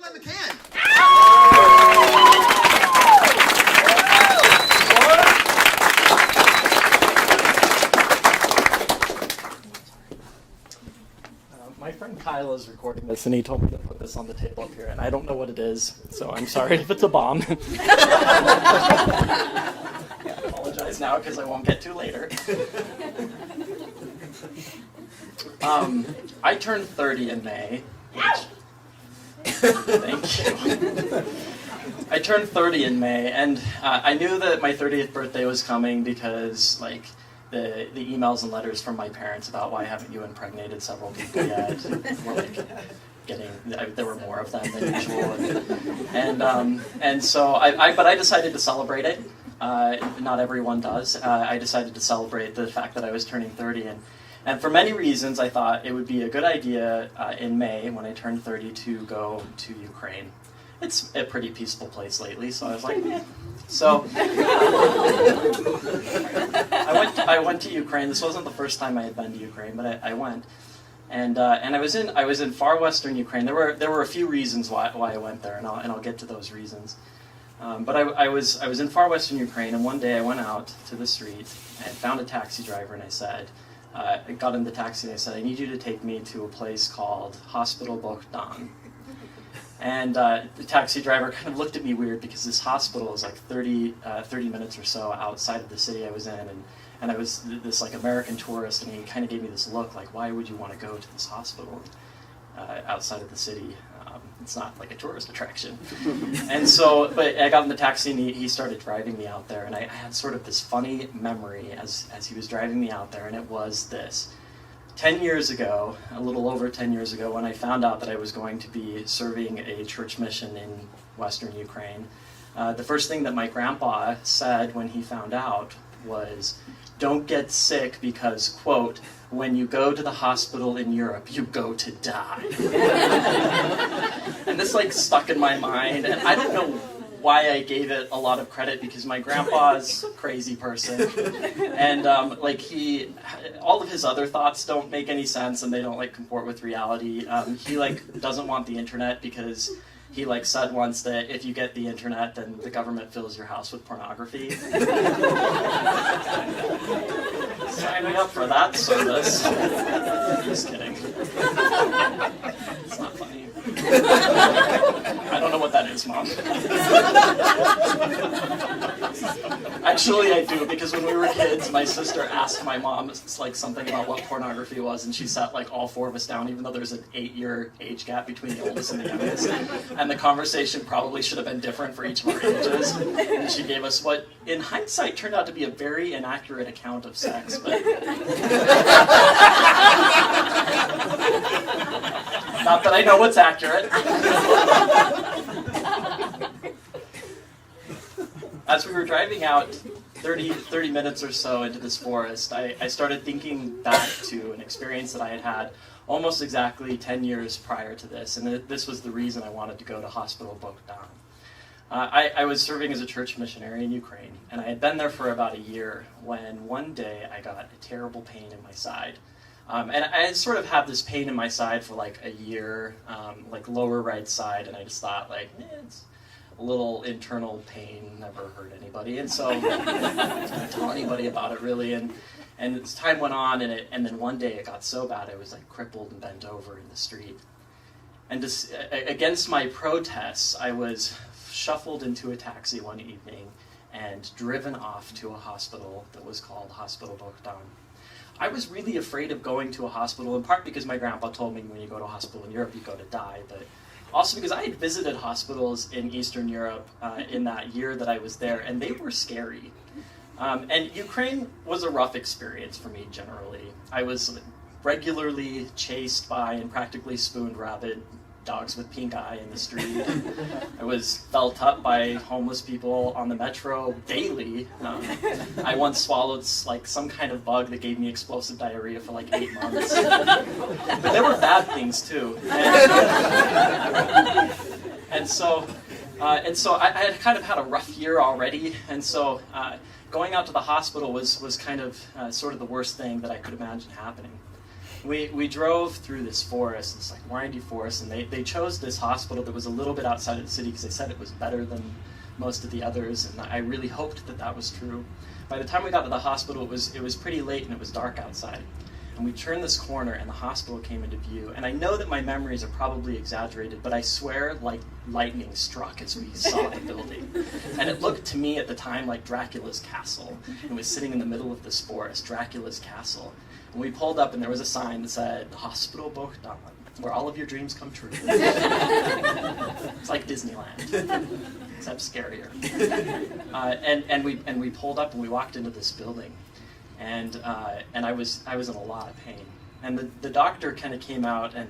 Eli McCann. My friend Kyle is recording this, and he told me to put this on the table up here, and I don't know what it is, so I'm sorry if it's a bomb. I apologize now because I won't get to later. I turned 30 in May. Thank you. I turned 30 in May, and I knew that my 30th birthday was coming because, like, the emails and letters from my parents about why haven't you impregnated several people yet were like there were more of them than usual, and so I decided to celebrate it. Not everyone does. I decided to celebrate the fact that I was turning 30, and for many reasons I thought it would be a good idea in May when I turned 30 to go to Ukraine. It's a pretty peaceful place lately, so I was like, eh. So I went to Ukraine. This wasn't the first time I had been to Ukraine, but I went, and I was in far western Ukraine. There were a few reasons why I went there, and I'll get to those reasons. But I was in far western Ukraine, and one day I went out to the street and found a taxi driver, and I said, I got in the taxi and I said, I need you to take me to a place called Hospital Bohdan. And the taxi driver kind of looked at me weird because this hospital is like 30 minutes or so outside of the city I was in, and I was this like American tourist, and he kind of gave me this look like, why would you want to go to this hospital outside of the city? It's not like a tourist attraction. And so, but I got in the taxi and he started driving me out there, and I had sort of this funny memory as he was driving me out there, and it was this. 10 years ago, a little over 10 years ago, when I found out that I was going to be serving a church mission in western Ukraine, the first thing that my grandpa said when he found out was, don't get sick because, quote, when you go to the hospital in Europe, you go to die. And this like stuck in my mind, and I don't know why I gave it a lot of credit because my grandpa's a crazy person, and all of his other thoughts don't make any sense and they don't like comport with reality. He like doesn't want the internet because he like said once that if you get the internet, then the government fills your house with pornography. Sign me up for that service. Just kidding. It's not funny. I don't know what that is, Mom. Actually, I do, because when we were kids, my sister asked my mom like something about what pornography was, and she sat like all four of us down, even though there's an 8-year age gap between the oldest and the youngest. And the conversation probably should have been different for each of our ages. And she gave us what, in hindsight, turned out to be a very inaccurate account of sex. But not that I know what's accurate. As we were driving out 30 minutes or so into this forest, I started thinking back to an experience that I had had almost exactly 10 years prior to this, and this was the reason I wanted to go to Hospital Bohdan. I was serving as a church missionary in Ukraine, and I had been there for about a year when one day I got a terrible pain in my side. And I sort of had this pain in my side for like a year, like lower right side, and I just thought like, it's a little internal pain, never hurt anybody, and so I didn't tell anybody about it really, and as time went on, and then one day it got so bad I was like crippled and bent over in the street, and just, against my protests, I was shuffled into a taxi one evening and driven off to a hospital that was called Hospital Bohdan. I was really afraid of going to a hospital, in part because my grandpa told me when you go to a hospital in Europe you go to die, but also because I had visited hospitals in Eastern Europe in that year that I was there, and they were scary. And Ukraine was a rough experience for me generally. I was regularly chased by and practically spooned rabid dogs with pink eye in the street. I was felt up by homeless people on the metro daily. I once swallowed like some kind of bug that gave me explosive diarrhea for like 8 months. But there were bad things too. And so I had kind of had a rough year already, and so going out to the hospital was kind of sort of the worst thing that I could imagine happening. we drove through this forest, this like windy forest, and they chose this hospital that was a little bit outside of the city because they said it was better than most of the others, and I really hoped that that was true. By the time we got to the hospital, it was pretty late and it was dark outside. And we turned this corner and the hospital came into view. And I know that my memories are probably exaggerated, but I swear like lightning struck as we saw the building. And it looked to me at the time like Dracula's castle. It was sitting in the middle of this forest, Dracula's castle. And we pulled up and there was a sign that said, Hospital Bohdan, where all of your dreams come true. It's like Disneyland, except scarier. And we pulled up and we walked into this building. And I was in a lot of pain. And the doctor kind of came out, and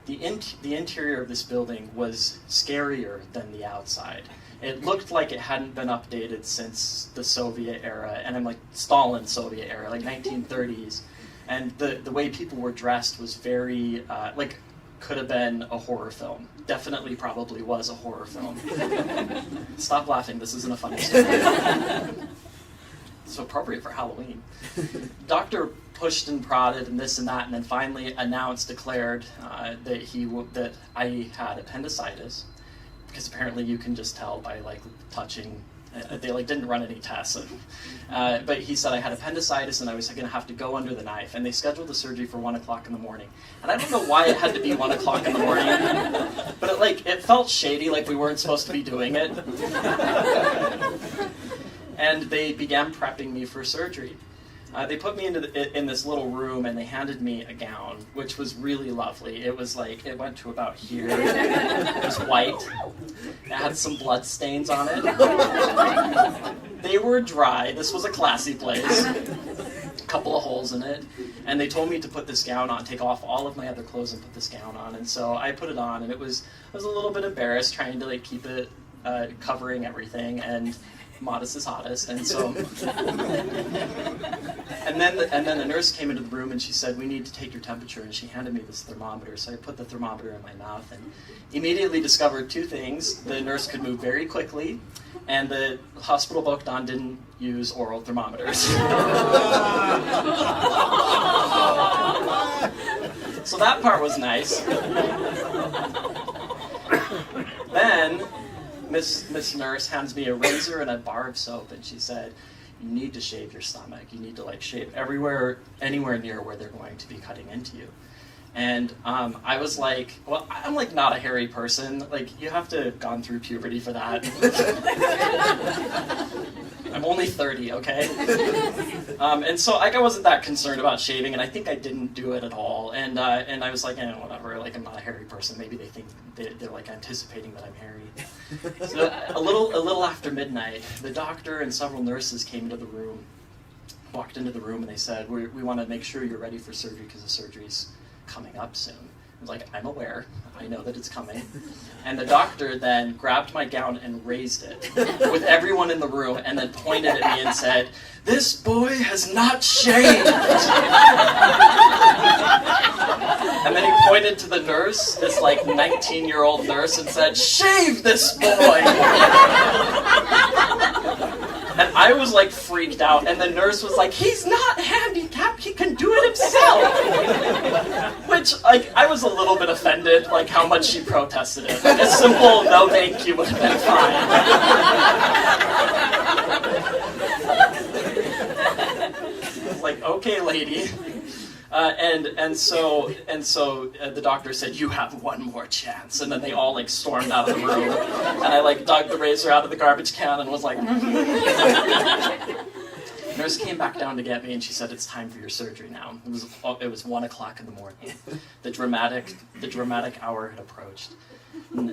the interior of this building was scarier than the outside. It looked like it hadn't been updated since the Soviet era, and I'm like Stalin Soviet era, like 1930s. And the way people were dressed was very like could have been a horror film. Definitely, probably was a horror film. Stop laughing. This isn't a funny story. So appropriate for Halloween. Doctor pushed and prodded and this and that, and then finally declared that I had appendicitis, because apparently you can just tell by like touching. They like didn't run any tests, but he said I had appendicitis and I was going to have to go under the knife. And they scheduled the surgery for 1 o'clock in the morning. And I don't know why it had to be 1 o'clock in the morning, but it felt shady, like we weren't supposed to be doing it. And they began prepping me for surgery. They put me in this little room and they handed me a gown, which was really lovely. It was like, it went to about here. It was white. It had some blood stains on it. They were dry. This was a classy place. A couple of holes in it. And they told me to put this gown on, take off all of my other clothes and put this gown on. And so I put it on, and I was a little bit embarrassed trying to like keep it covering everything, and modest is hottest, and so and then the nurse came into the room and she said, we need to take your temperature, and she handed me this thermometer. So I put the thermometer in my mouth and immediately discovered two things. The nurse could move very quickly, and the Hospital Bohdan didn't use oral thermometers. So that part was nice. Then Miss Nurse hands me a razor and a bar of soap, and she said, you need to shave your stomach. You need to like shave anywhere near where they're going to be cutting into you. And I was like, well, I'm like not a hairy person. Like, you have to have gone through puberty for that. I'm only 30, okay? And so like I wasn't that concerned about shaving, and I think I didn't do it at all. And I was like, whatever. Like, I'm not a hairy person. Maybe they think they're like anticipating that I'm hairy. So a little after midnight, the doctor and several nurses came into the room, walked into the room, and they said, we want to make sure you're ready for surgery because the surgery's coming up soon. I was like, I'm aware. I know that it's coming. And the doctor then grabbed my gown and raised it with everyone in the room, and then pointed at me and said, this boy has not shaved. And then he pointed to the nurse, this like 19-year-old nurse, and said, shave this boy. And I was like freaked out, and the nurse was like, he's not handicapped, he can do it himself. Which, like, I was a little bit offended, like how much she protested it. Like, a simple no thank you would have been fine. Like, okay, lady. And so the doctor said, you have one more chance. And then they all like stormed out of the room. And I like dug the razor out of the garbage can and was like, Nurse came back down to get me, and she said, it's time for your surgery now. It was 1 o'clock in the morning. The dramatic hour had approached.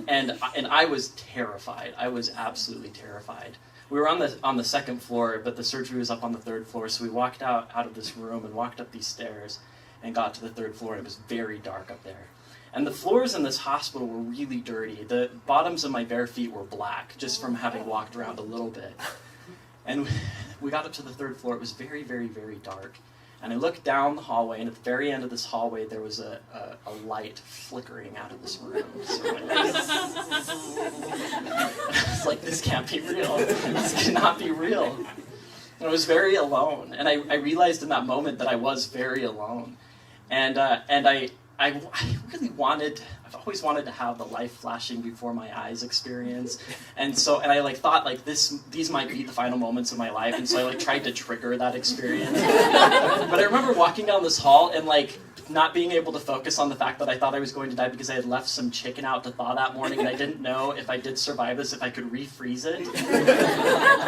And I was terrified. I was absolutely terrified. We were on the second floor, but the surgery was up on the third floor, so we walked out of this room and walked up these stairs and got to the third floor, and it was very dark up there. And the floors in this hospital were really dirty. The bottoms of my bare feet were black, just from having walked around a little bit. And we got up to the third floor. It was very, very, very dark. And I looked down the hallway, and at the very end of this hallway, there was a light flickering out of this room. So I was like, this can't be real. This cannot be real. And I was very alone. And I realized in that moment that I was very alone. I really wanted, I've always wanted to have the life flashing before my eyes experience, and I like thought like these might be the final moments of my life, and so I like tried to trigger that experience. But I remember walking down this hall and like not being able to focus on the fact that I thought I was going to die because I had left some chicken out to thaw that morning, and I didn't know if I did survive this, if I could refreeze it.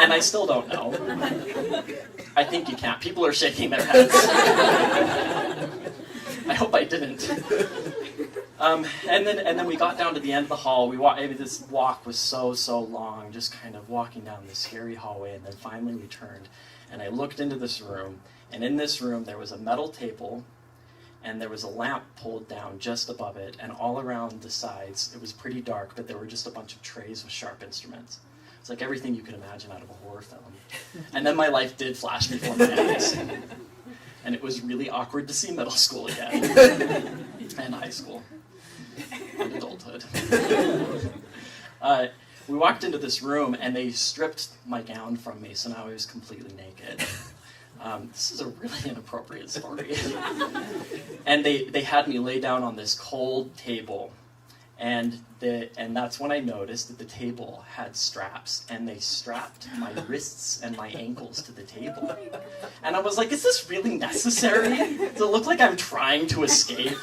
And I still don't know. I think you can't. People are shaking their heads. I hope I didn't. And then we got down to the end of the hall. This walk was so long, just kind of walking down this scary hallway, and then finally we turned, and I looked into this room, and in this room there was a metal table, and there was a lamp pulled down just above it, and all around the sides it was pretty dark, but there were just a bunch of trays with sharp instruments. It's like everything you could imagine out of a horror film. And then my life did flash before my eyes. And it was really awkward to see middle school again, and high school, and adulthood. We walked into this room, and they stripped my gown from me, so now I was completely naked. This is a really inappropriate story. And they had me lay down on this cold table, and that's when I noticed that the table had straps, and they strapped my wrists and my ankles to the table. And I was like, is this really necessary? Does it look like I'm trying to escape?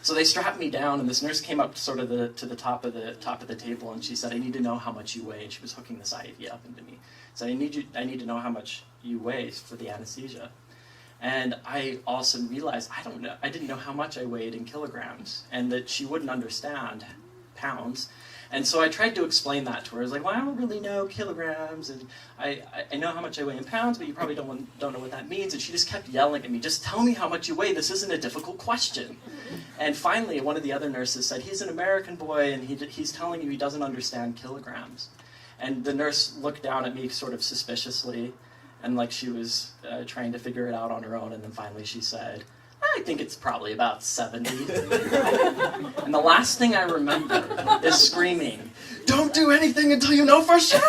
So they strapped me down, and this nurse came up to the top of the table, and she said, I need to know how much you weigh. And she was hooking this IV up into me. So I need to know how much you weigh for the anesthesia. And I also realized I didn't know how much I weighed in kilograms, and that she wouldn't understand pounds. And so I tried to explain that to her. I was like, well, I don't really know kilograms, and I know how much I weigh in pounds, but you probably don't know what that means. And she just kept yelling at me, just tell me how much you weigh. This isn't a difficult question. And finally, one of the other nurses said, he's an American boy, and he's telling you he doesn't understand kilograms. And the nurse looked down at me sort of suspiciously, and like she was trying to figure it out on her own, and then finally she said, I think it's probably about 70. And the last thing I remember is screaming, don't do anything until you know for sure!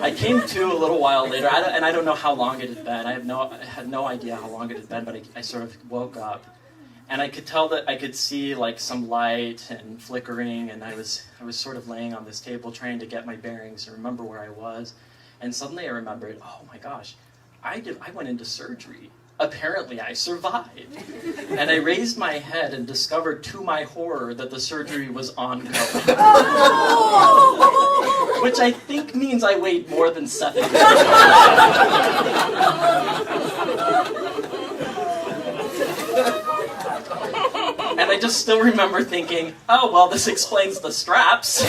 I came to a little while later, and I don't know how long it had been. I had no idea how long it had been, but I sort of woke up. And I could tell that I could see like some light and flickering, and I was sort of laying on this table trying to get my bearings and remember where I was. And suddenly I remembered, oh my gosh, I went into surgery. Apparently I survived. And I raised my head and discovered to my horror that the surgery was ongoing. Which I think means I weighed more than 70. And I just still remember thinking, oh, well, this explains the straps.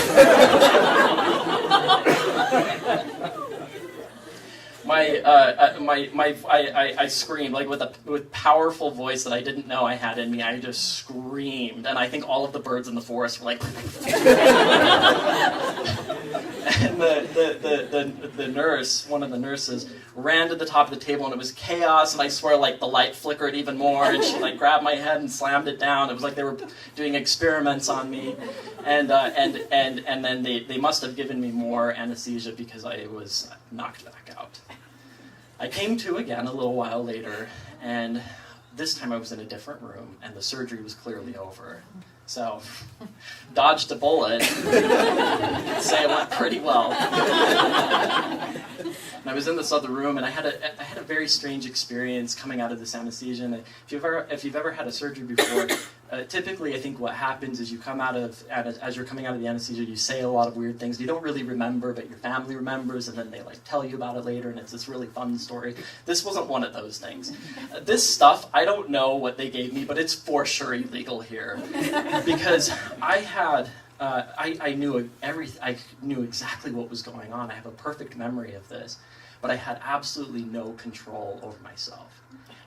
I screamed, like with powerful voice that I didn't know I had in me. I just screamed, and I think all of the birds in the forest were like... And the nurse, one of the nurses, ran to the top of the table, and it was chaos, and I swear like the light flickered even more, and she like grabbed my head and slammed it down. It was like they were doing experiments on me, and then they must have given me more anesthesia because I was knocked back out. I came to again a little while later, and this time I was in a different room, and the surgery was clearly over. So, dodged a bullet. I'd say it went pretty well. And I was in this other room, and I had a very strange experience coming out of this anesthesia. And if you've ever had a surgery before, typically I think what happens is as you're coming out of the anesthesia, you say a lot of weird things you don't really remember, but your family remembers, and then they like tell you about it later, and it's this really fun story. This wasn't one of those things. This stuff, I don't know what they gave me, but it's for sure illegal here, because I knew exactly what was going on. I have a perfect memory of this, but I had absolutely no control over myself.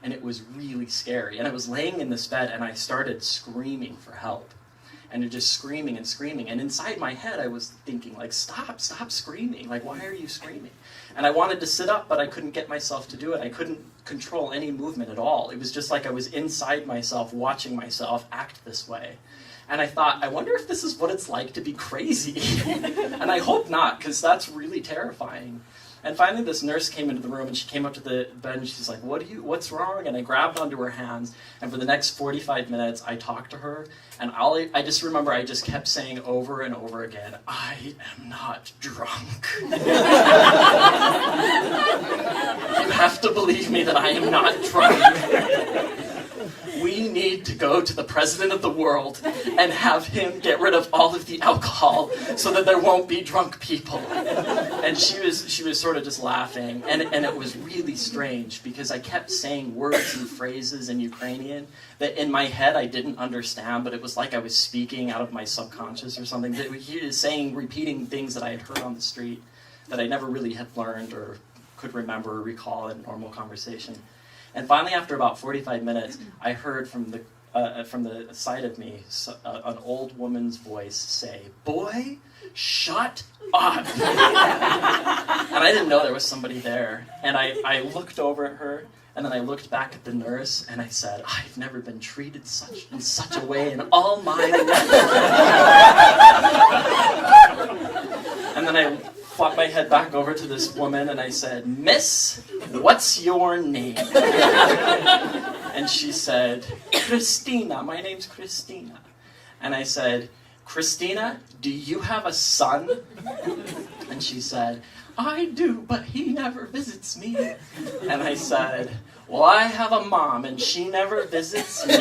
And it was really scary. And I was laying in this bed, and I started screaming for help. And just screaming and screaming. And inside my head, I was thinking, like, stop screaming. Like, why are you screaming? And I wanted to sit up, but I couldn't get myself to do it. I couldn't control any movement at all. It was just like I was inside myself, watching myself act this way. And I thought, I wonder if this is what it's like to be crazy. And I hope not, because that's really terrifying. And finally this nurse came into the room, and she came up to the bed and she's like, what's wrong? And I grabbed onto her hands, and for the next 45 minutes I talked to her, and I just remember I just kept saying over and over again, I am not drunk. You have to believe me that I am not drunk. We need to go to the president of the world and have him get rid of all of the alcohol so that there won't be drunk people. And she was sort of just laughing, and it was really strange because I kept saying words and phrases in Ukrainian that in my head I didn't understand, but it was like I was speaking out of my subconscious or something. He was saying, repeating things that I had heard on the street that I never really had learned or could remember or recall in normal conversation. And finally, after about 45 minutes, I heard from the side of me an old woman's voice say, "Boy, shut up!" And I didn't know there was somebody there. And I looked over at her, and then I looked back at the nurse, and I said, "I've never been treated in such a way in all my life." And then I flopped my head back over to this woman and I said, "Miss, what's your name?" And she said, "Christina, my name's Christina." And I said, "Christina, do you have a son?" And she said, "I do, but he never visits me." And I said, "Well, I have a mom and she never visits me."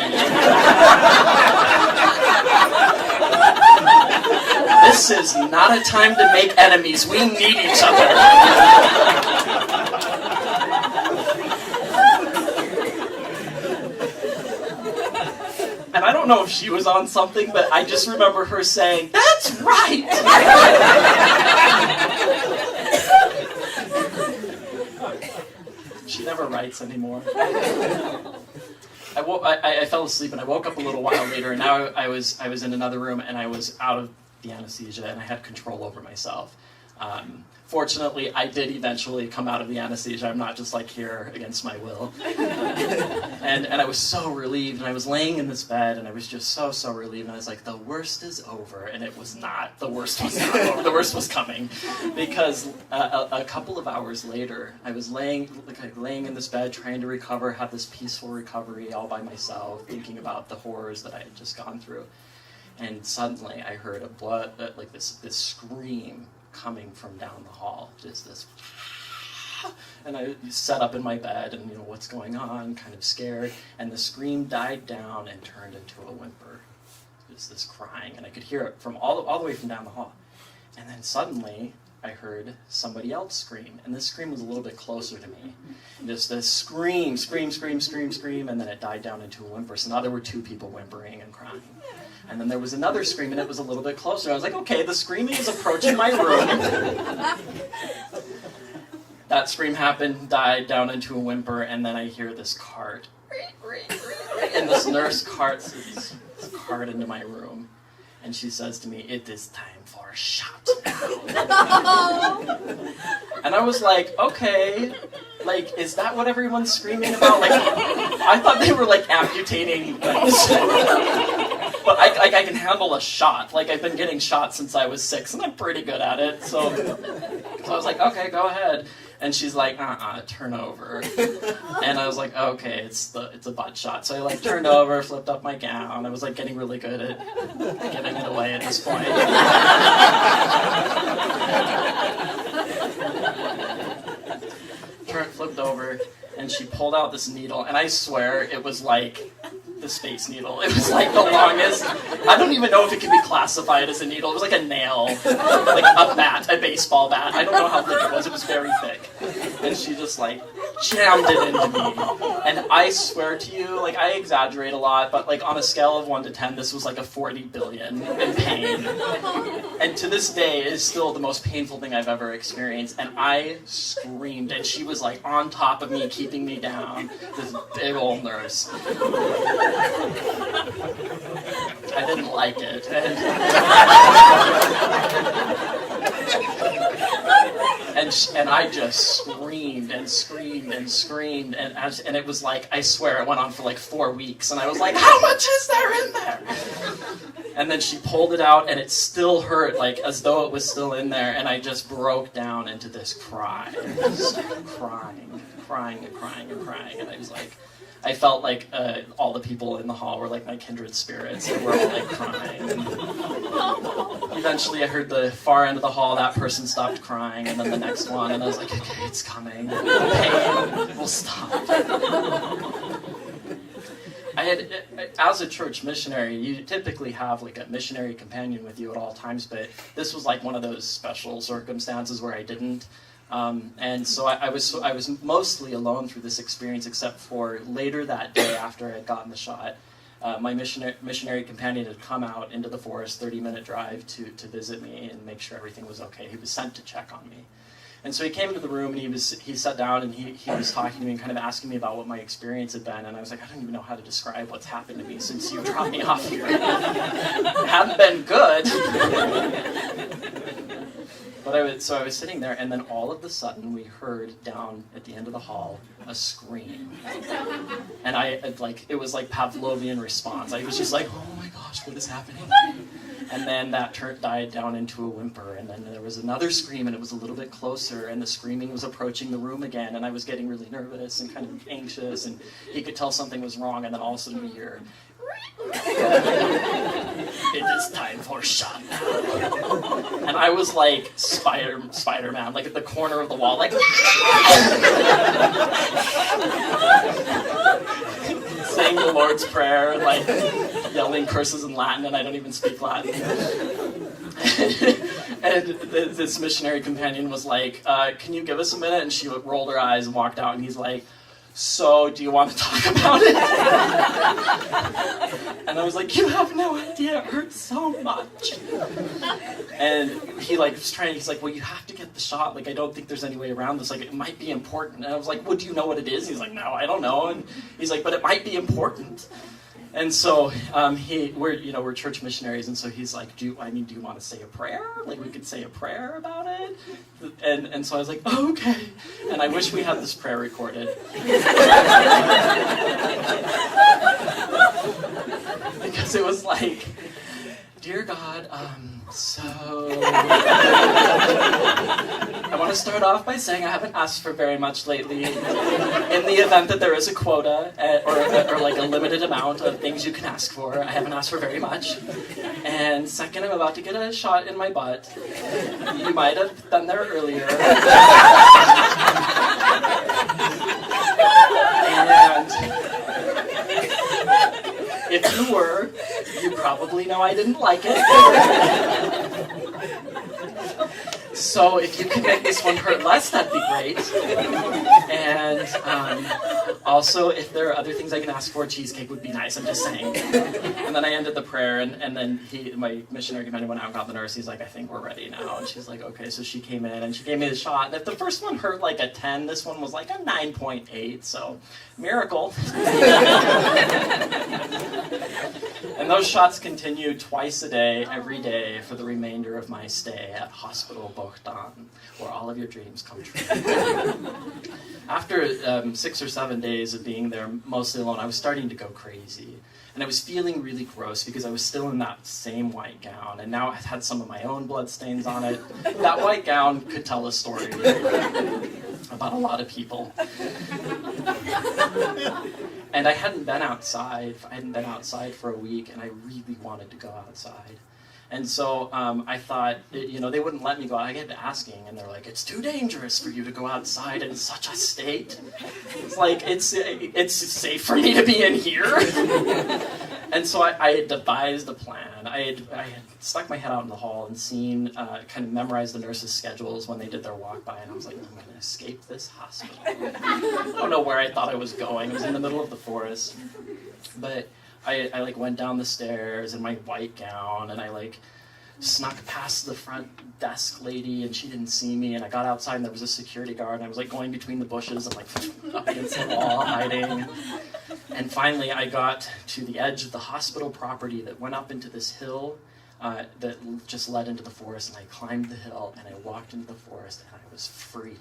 This is not a time to make enemies. We need each other. And I don't know if she was on something, but I just remember her saying, "That's right!" She never writes anymore. I fell asleep and I woke up a little while later, and now I was in another room and I was out of the anesthesia and I had control over myself. Fortunately, I did eventually come out of the anesthesia. I'm not just like here against my will. And I was so relieved, and I was laying in this bed and I was just so relieved, and I was like, the worst is over, and it was not. The worst was not over. The worst was coming, because a couple of hours later, I was laying in this bed trying to recover, have this peaceful recovery all by myself, thinking about the horrors that I had just gone through. And suddenly I heard this scream coming from down the hall, just this. And I sat up in my bed and, what's going on, kind of scared, and the scream died down and turned into a whimper. Just this crying, and I could hear it from all the way from down the hall. And then suddenly I heard somebody else scream, and this scream was a little bit closer to me. Just this scream, and then it died down into a whimper. So now there were two people whimpering and crying. And then there was another scream, and it was a little bit closer. I was like, okay, the screaming is approaching my room. That scream happened, died down into a whimper, and then I hear this cart. And this nurse carts this cart into my room. And she says to me, "It is time for a shot now." And I was like, okay, is that what everyone's screaming about? I thought they were amputating things. But I can handle a shot. I've been getting shots since I was 6, and I'm pretty good at it. So I was like, okay, go ahead. And she's like, turn over. And I was like, okay, it's a butt shot. So I turned over, flipped up my gown. I was getting really good at getting it away at this point. Flipped over, and she pulled out this needle, and I swear it was like the Space Needle. It was the longest. I don't even know if it can be classified as a needle. It was like a nail, a baseball bat. I don't know how thick it was. It was very thick. And she just jammed it into me. And I swear to you, I exaggerate a lot, but on a scale of 1 to 10, this was a 40 billion in pain. And to this day, it is still the most painful thing I've ever experienced. And I screamed, and she was on top of me, keeping me down. This big old nurse. I didn't like it. And I just screamed and screamed and screamed, and it was I swear it went on for 4 weeks, and I was like, how much is there in there? And then she pulled it out, and it still hurt, like as though it was still in there. And I just broke down into this cry. And I just started crying. And I was like, I felt like all the people in the hall were like my kindred spirits, and we're all like crying. And eventually I heard the far end of the hall, that person stopped crying, and then the next one, and I was like, okay, it's coming. The pain will stop. As a church missionary, you typically have like a missionary companion with you at all times, but this was like one of those special circumstances where I didn't. And so I was mostly alone through this experience, except for later that day after I had gotten the shot. My missionary companion had come out into the forest, 30-minute drive to visit me and make sure everything was okay. He was sent to check on me. And so he came into the room, and he sat down, and he was talking to me and kind of asking me about what my experience had been. And I was like, I don't even know how to describe what's happened to me since you dropped me off here. It hadn't been good. But I was sitting there, and then all of a sudden we heard down at the end of the hall a scream. And it was like Pavlovian response. I was just like, oh my gosh, what is happening? And then that died down into a whimper, and then there was another scream, and it was a little bit closer, and the screaming was approaching the room again, and I was getting really nervous and kind of anxious, and he could tell something was wrong, and then all of a sudden we hear, it is time for shot now. And I was like Spider-Man, like at the corner of the wall, like saying the Lord's Prayer, like yelling curses in Latin, and I don't even speak Latin. And this missionary companion was like, can you give us a minute? And she rolled her eyes and walked out, and he's like, so, do you want to talk about it? And I was like, you have no idea, it hurts so much. And he he's like, well, you have to get the shot, like, I don't think there's any way around this, like, it might be important. And I was like, well, do you know what it is? He's like, no, I don't know. And he's like, but it might be important. And so we're church missionaries, and so he's like, do you want to say a prayer? Like, we could say a prayer about it. And so I was like, oh, okay. And I wish we had this prayer recorded. Because it was like, dear God, I want to start off by saying I haven't asked for very much lately. In the event that there is a quota or like a limited amount of things you can ask for, I haven't asked for very much. And second, I'm about to get a shot in my butt. You might have been there earlier. And if you were, you probably know I didn't like it. So if you can make this one hurt less, that'd be great. And also, if there are other things I can ask for, cheesecake would be nice, I'm just saying. And then I ended the prayer, and then my missionary companion went out and got the nurse. He's like, I think we're ready now. And she's like, okay. So she came in, and she gave me the shot. And if the first one hurt like a 10, this one was like a 9.8, so miracle. And those shots continued twice a day, every day, for the remainder of my stay at Hospital Bohdan, where all of your dreams come true. After 6 or 7 days of being there, mostly alone, I was starting to go crazy. And I was feeling really gross because I was still in that same white gown, and now I had some of my own blood stains on it. That white gown could tell a story about a lot of people. And I hadn't been outside for a week, and I really wanted to go outside. And so I thought, they wouldn't let me go out. I kept asking, and they're like, it's too dangerous for you to go outside in such a state. It's like, it's safe for me to be in here. And so I had devised a plan. I had stuck my head out in the hall and seen, kind of memorized the nurses' schedules when they did their walk by, and I was like, I'm going to escape this hospital. I don't know where I thought I was going. It was in the middle of the forest. But I went down the stairs in my white gown, and I snuck past the front desk lady, and she didn't see me, and I got outside, and there was a security guard, and I was going between the bushes and up against the wall, hiding. And finally I got to the edge of the hospital property that went up into this hill that just led into the forest, and I climbed the hill, and I walked into the forest, and I was free.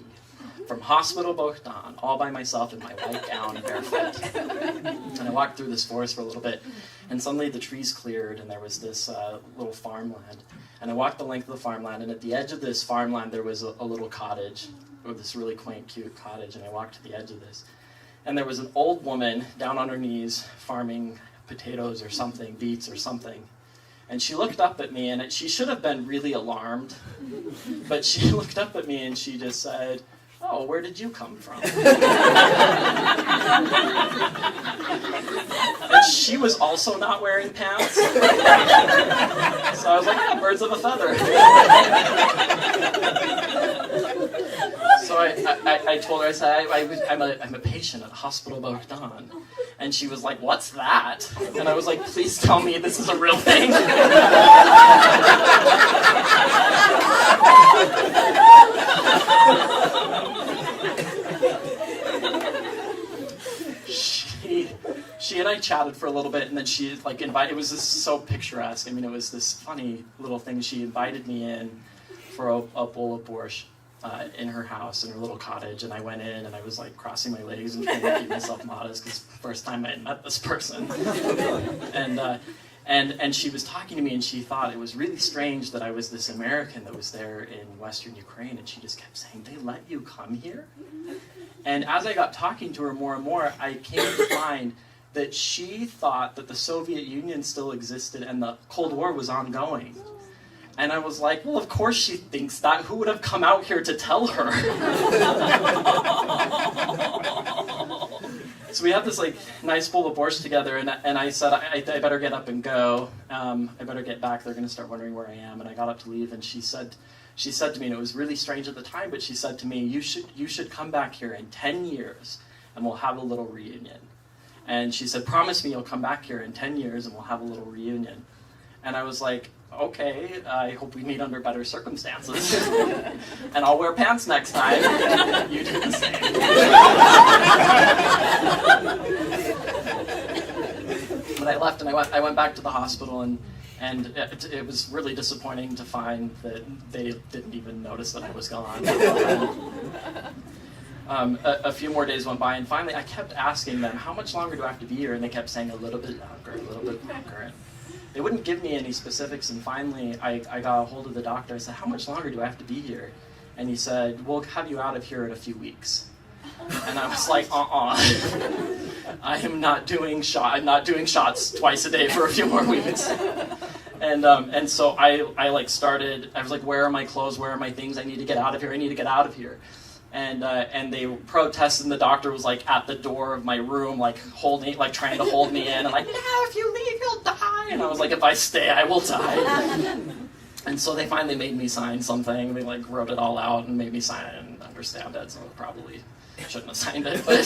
From Hospital Bohdan, all by myself in my white gown, barefoot. And I walked through this forest for a little bit, And suddenly the trees cleared, and there was this little farmland. And I walked the length of the farmland, and at the edge of this farmland there was a little cottage, or this really quaint, cute cottage, and I walked to the edge of this. And there was an old woman down on her knees farming potatoes or something, beets or something. And she looked up at me, and she should have been really alarmed, but she looked up at me and she just said, "Oh, where did you come from?" And she was also not wearing pants. So I was like, yeah, birds of a feather. So I told her, I said, I'm a patient at Hospital Bohdan. And she was like, "What's that?" And I was like, "Please tell me this is a real thing." She and I chatted for a little bit, and then she invited. It was just so picturesque. I mean, it was this funny little thing. She invited me in for a bowl of borscht in her house, in her little cottage, and I went in, and I was like crossing my legs and trying to keep myself modest because first time I had met this person, and she was talking to me, and she thought it was really strange that I was this American that was there in Western Ukraine, and she just kept saying, "They let you come here?" And as I got talking to her more and more, I came to find that she thought that the Soviet Union still existed and the Cold War was ongoing. And I was like, well, of course she thinks that. Who would have come out here to tell her? So we had this nice bowl of borscht together, and I said, I better get up and go. I better get back. They're going to start wondering where I am. And I got up to leave, and she said to me, and it was really strange at the time, but she said to me, you should come back here in 10 years, and we'll have a little reunion. And she said, "Promise me you'll come back here in 10 years and we'll have a little reunion." And I was like, "Okay, I hope we meet under better circumstances. And I'll wear pants next time. You do the same." But I left, and I went back to the hospital, and it was really disappointing to find that they didn't even notice that I was gone. A few more days went by, and finally I kept asking them, "How much longer do I have to be here?" And they kept saying, "A little bit longer, a little bit longer." And they wouldn't give me any specifics, and finally I got a hold of the doctor. I said, "How much longer do I have to be here?" And he said, "We'll have you out of here in a few weeks." And I was like, I'm not doing shots twice a day for a few more weeks. And so I started, I was like, "Where are my clothes? Where are my things? I need to get out of here. I need to get out of here." And they protested, and the doctor was at the door of my room, trying to hold me in, and "No, if you leave, you'll die." And I was like, "If I stay, I will die." And so they finally made me sign something. They wrote it all out and made me sign it, and understand it, so probably shouldn't have signed it. But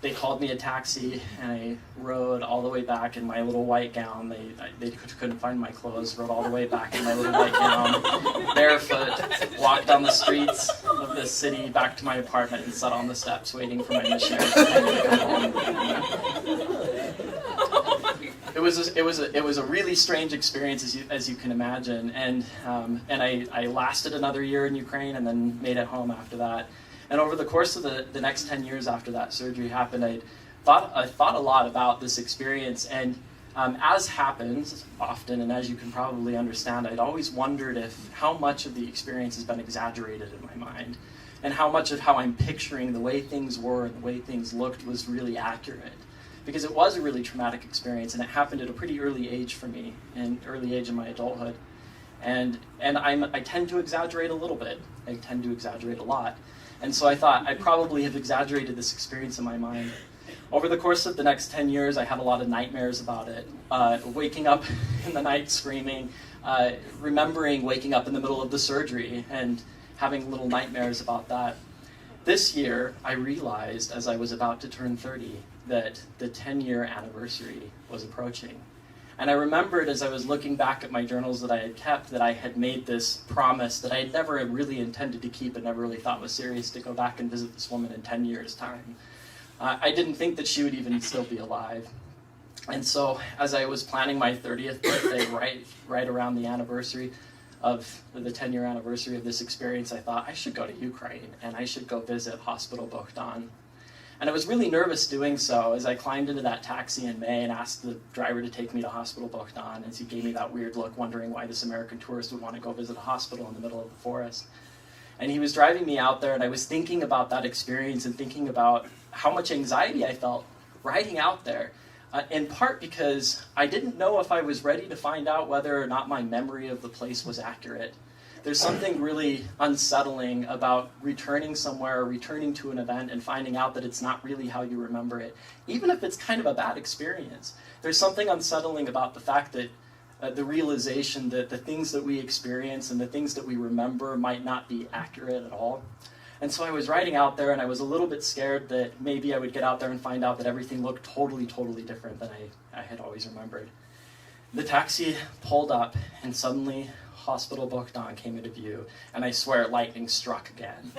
they called me a taxi, and I rode all the way back in my little white gown. They couldn't find my clothes. Rode all the way back in my little white gown, barefoot, walked down the streets of this city back to my apartment, and sat on the steps waiting for my missionary to come home. It was a really strange experience, as you can imagine, and I lasted another year in Ukraine, and then made it home after that. And over the course of the next 10 years after that surgery happened, I thought a lot about this experience, and as happens often, and as you can probably understand, I'd always wondered how much of the experience has been exaggerated in my mind, and how much of how I'm picturing the way things were and the way things looked was really accurate. Because it was a really traumatic experience, and it happened at a pretty early age for me, an early age in my adulthood. And I tend to exaggerate a little bit. I tend to exaggerate a lot. And so I thought I probably have exaggerated this experience in my mind. Over the course of the next 10 years, I had a lot of nightmares about it. Waking up in the night screaming, remembering waking up in the middle of the surgery and having little nightmares about that. This year, I realized as I was about to turn 30 that the 10-year anniversary was approaching. And I remembered as I was looking back at my journals that I had kept that I had made this promise that I had never really intended to keep and never really thought was serious, to go back and visit this woman in 10 years' time. I didn't think that she would even still be alive. And so as I was planning my 30th birthday right around the anniversary of the 10-year anniversary of this experience, I thought I should go to Ukraine and I should go visit Hospital Bohdan. And I was really nervous doing so as I climbed into that taxi in May and asked the driver to take me to Hospital Bohdan, as he gave me that weird look wondering why this American tourist would want to go visit a hospital in the middle of the forest. And he was driving me out there, and I was thinking about that experience and thinking about how much anxiety I felt riding out there, in part because I didn't know if I was ready to find out whether or not my memory of the place was accurate. There's something really unsettling about returning somewhere or returning to an event and finding out that it's not really how you remember it, even if it's kind of a bad experience. There's something unsettling about the fact that the realization that the things that we experience and the things that we remember might not be accurate at all. And so I was riding out there, and I was a little bit scared that maybe I would get out there and find out that everything looked totally, totally different than I had always remembered. The taxi pulled up, and suddenly Hospital Bohdan came into view, and I swear lightning struck again.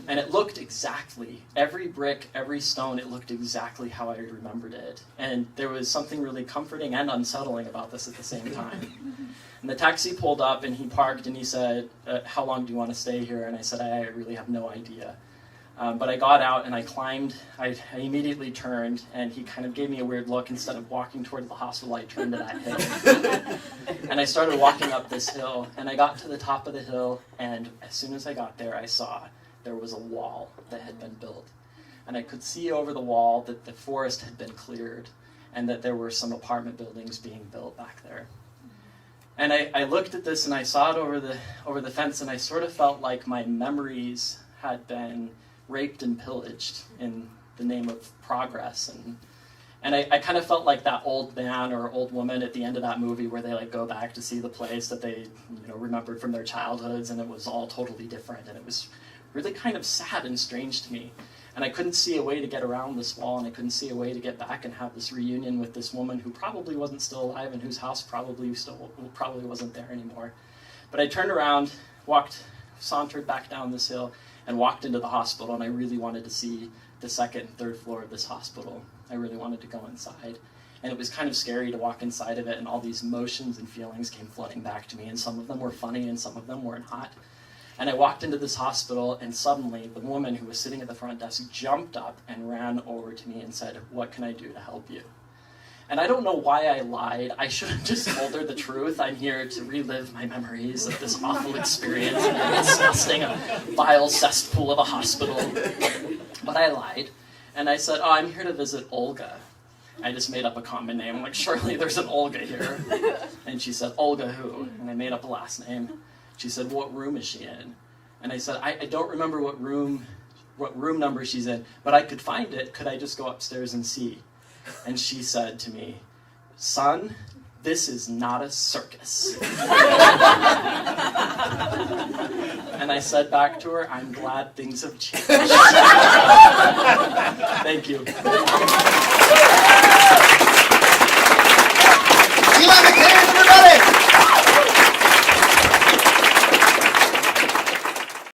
And it looked exactly, every brick, every stone, it looked exactly how I remembered it. And there was something really comforting and unsettling about this at the same time. And the taxi pulled up, and he parked, and he said, how long do you want to stay here? And I said, I really have no idea. But I got out and I climbed, I immediately turned, and he kind of gave me a weird look. Instead of walking toward the hospital, I turned to that hill. And I started walking up this hill, and I got to the top of the hill, and as soon as I got there, I saw there was a wall that had been built. And I could see over the wall that the forest had been cleared, and that there were some apartment buildings being built back there. And I looked at this, and I saw it over the fence, and I sort of felt like my memories had been raped and pillaged in the name of progress, and I kind of felt like that old man or old woman at the end of that movie where they like go back to see the place that they remembered from their childhoods, and it was all totally different, and it was really kind of sad and strange to me. And I couldn't see a way to get around this wall, and I couldn't see a way to get back and have this reunion with this woman who probably wasn't still alive and whose house probably wasn't there anymore. But I turned around, sauntered back down this hill, and walked into the hospital, and I really wanted to see the second and third floor of this hospital. I really wanted to go inside. And it was kind of scary to walk inside of it, and all these emotions and feelings came flooding back to me, and some of them were funny and some of them were not. And I walked into this hospital, and suddenly the woman who was sitting at the front desk jumped up and ran over to me and said, "What can I do to help you?" And I don't know why I lied. I should have just told her the truth. I'm here to relive my memories of this awful experience in a disgusting, vile cesspool of a hospital. But I lied. And I said, I'm here to visit Olga. I just made up a common name. I'm like, surely there's an Olga here. And she said, Olga who? And I made up a last name. She said, what room is she in? And I said, I don't remember what room number she's in, but I could find it. Could I just go upstairs and see? And she said to me, son, this is not a circus. And I said back to her, I'm glad things have changed. Thank you.